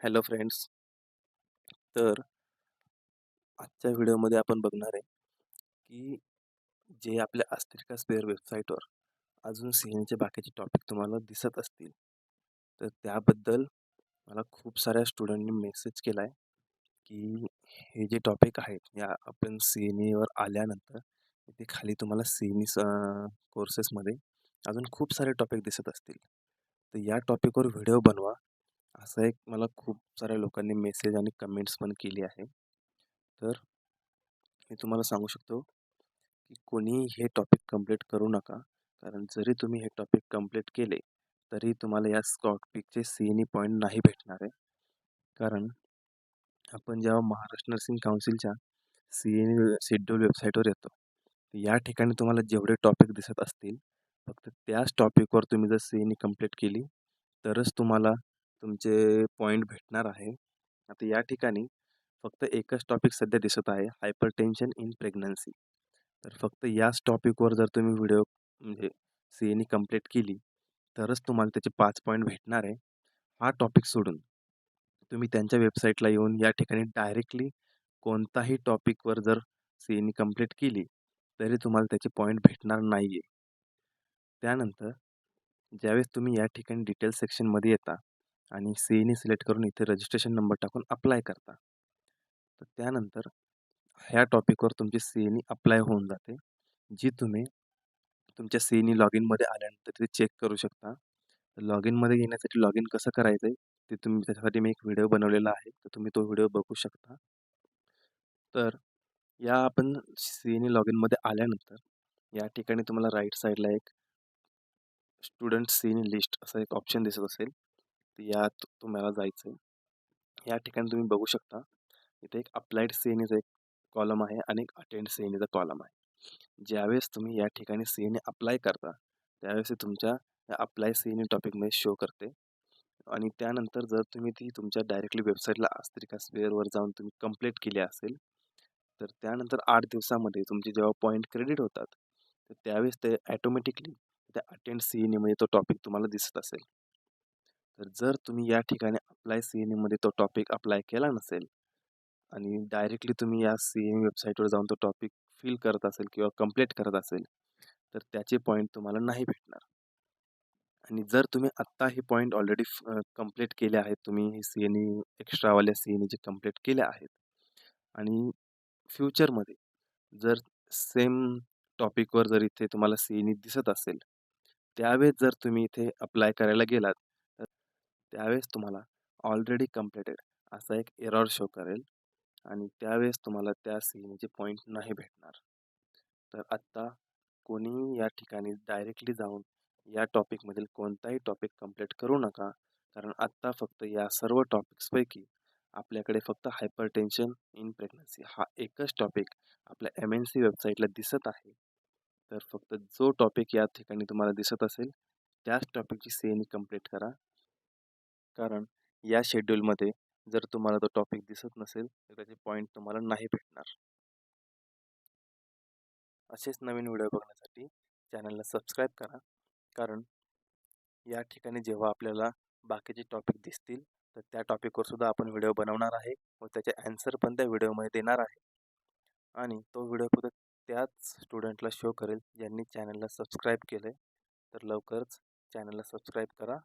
Hello friends. तर आजच्या व्हिडिओमध्ये आपण बघणार आहे की जे आपल्या अस्त्रिका स्पेअर वेबसाईटवर अजून सीएनचे बाकीचे टॉपिक तुम्हाला दिसत असतील, तर त्याबद्दल मला खूप साऱ्या स्टुडंटनी मेसेज केला आहे की हे जे टॉपिक आहेत या आपण सीएनईवर आल्यानंतर इथे खाली तुम्हाला सीएनई कोर्सेसमध्ये अजून खूप सारे टॉपिक दिसत असतील, तर या टॉपिकवर व्हिडिओ बनवा असं एक मला खूप साऱ्या लोकांनी मेसेज आणि कमेंट्स पण केली आहे. तर मी तुम्हाला सांगू शकतो की कोणीही हे टॉपिक कंप्लीट करू नका, कारण जरी तुम्ही हे टॉपिक कंप्लीट केले तरी तुम्हाला या टॉपिकचे सीएनई पॉईंट नाही भेटणार आहे. कारण आपण जेव्हा महाराष्ट्र नर्सिंग काउन्सिलच्या सीएनई शेड्यूल वेबसाईटवर येतो, या ठिकाणी तुम्हाला जेवढे टॉपिक दिसत असतील फक्त त्याच टॉपिकवर तुम्ही जर सीएनई कंप्लीट केली तरच तुम्हाला तुमचे पॉईंट भेटणार आहे. आता या ठिकाणी फक्त एकच टॉपिक सध्या दिसत आहे, हायपरटेन्शन इन प्रेग्नन्सी. तर फक्त याच टॉपिकवर जर तुम्ही व्हिडिओ म्हणजे सीएनई कंप्लीट केली तरच तुम्हाला त्याचे 5 पॉईंट भेटणार आहे. हा टॉपिक सोडून तुम्ही त्यांच्या वेबसाईटला येऊन या ठिकाणी डायरेक्टली कोणताही टॉपिकवर जर सीएनई कंप्लीट केली तरी तुम्हाला त्याचे पॉईंट भेटणार नाही आहे. त्यानंतर ज्यावेळेस तुम्ही या ठिकाणी डिटेल सेक्शनमध्ये येता आणि सीएनई सिलेक्ट करून इथे रजिस्ट्रेशन नंबर टाकून अप्लाय करता, तर त्यानंतर ह्या टॉपिकवर तुमची सीएनई अप्लाय होऊन जाते, जी तुम्ही तुमच्या सीएनई लॉगिनमध्ये आल्यानंतर तिथे चेक करू शकता. लॉग इनमध्ये येण्यासाठी लॉग इन कसं करायचं आहे ते तुम्ही त्याच्यासाठी मी एक व्हिडिओ बनवलेला आहे, तर तुम्ही तो व्हिडिओ बघू शकता. तर या आपण सीएनई लॉग इनमध्ये आल्यानंतर या ठिकाणी तुम्हाला राईट साईडला एक स्टुडंट सीएनई लिस्ट असा एक ऑप्शन दिसत असेल, तर यात तुम्हाला जायचं आहे. या ठिकाणी तुम्ही बघू शकता इथे एक अप्लाइड सीएनईचा एक कॉलम आहे आणि एक अटेंड सीएनईचा कॉलम आहे. ज्यावेळेस तुम्ही या ठिकाणी सीएनई अप्लाय करता त्यावेळेस तुमच्या अप्लाय सीएनई टॉपिकमध्ये शो करते आणि त्यानंतर जर तुम्ही ती तुमच्या डायरेक्टली वेबसाईटला अस्त्रिका स्पेअरवर जाऊन तुम्ही कंप्लीट केली असेल, तर त्यानंतर 8 दिवसामध्ये तुमचे जेव्हा पॉईंट क्रेडिट होतात तर त्यावेळेस ते ॲटोमॅटिकली त्या अटेंड सीएनईमध्ये तो टॉपिक तुम्हाला दिसत असेल. तर जर तुम्ही या ठिकाणी अप्लाय सीएनईमध्ये तो टॉपिक अप्लाय केला नसेल आणि डायरेक्टली तुम्ही या सीएनई वेबसाईटवर जाऊन तो टॉपिक फिल करत असेल किंवा कंप्लीट करत असेल, तर त्याचे पॉईंट तुम्हाला नाही भेटणार. आणि जर तुम्ही आत्ता हे पॉईंट ऑलरेडी कंप्लीट केले आहेत, तुम्ही सीएनई एक्स्ट्रावाल्या सीएनई जे कंप्लीट केल्या आहेत आणि फ्युचरमध्ये जर सेम टॉपिकवर जर इथे तुम्हाला सीएनई दिसत असेल, त्यावेळेस जर तुम्ही इथे अप्लाय करायला गेलात, तर त्यावेळेस तुम्हाला ऑलरेडी कंप्लीटेड असा एक एरर शो करेल आणि त्यावेळेस तुम्हाला त्या सीएनईचे पॉईंट नाही भेटणार. तर आत्ता कोणीही या ठिकाणी डायरेक्टली जाऊन या टॉपिकमधील कोणताही टॉपिक कंप्लीट करू नका, कारण आत्ता फक्त या सर्व टॉपिक्सपैकी आपल्याकडे फक्त हायपरटेन्शन इन प्रेग्नन्सी हा एकच टॉपिक आपल्या MNC वेबसाईटला दिसत आहे. तर फक्त जो टॉपिक या ठिकाणी तुम्हाला दिसत असेल त्याच टॉपिकची सीएनई कंप्लीट करा, कारण या शेड्यूलमध्ये जर तुम्हाला तो टॉपिक दिसत नसेल तर त्याचे पॉईंट तुम्हाला नाही भेटणार. असेच नवीन व्हिडिओ बघण्यासाठी चॅनलला सबस्क्राईब करा, कारण या ठिकाणी जेव्हा आपल्याला बाकीचे टॉपिक दिसतील तर त्या टॉपिकवर सुद्धा आपण व्हिडिओ बनवणार आहे व त्याचे ॲन्सर पण त्या व्हिडिओमध्ये देणार आहे आणि तो व्हिडिओ फक्त त्याच स्टुडंटला शो करेल ज्यांनी चॅनलला सबस्क्राईब केलं आहे. तर लवकरच चॅनलला सबस्क्राईब करा.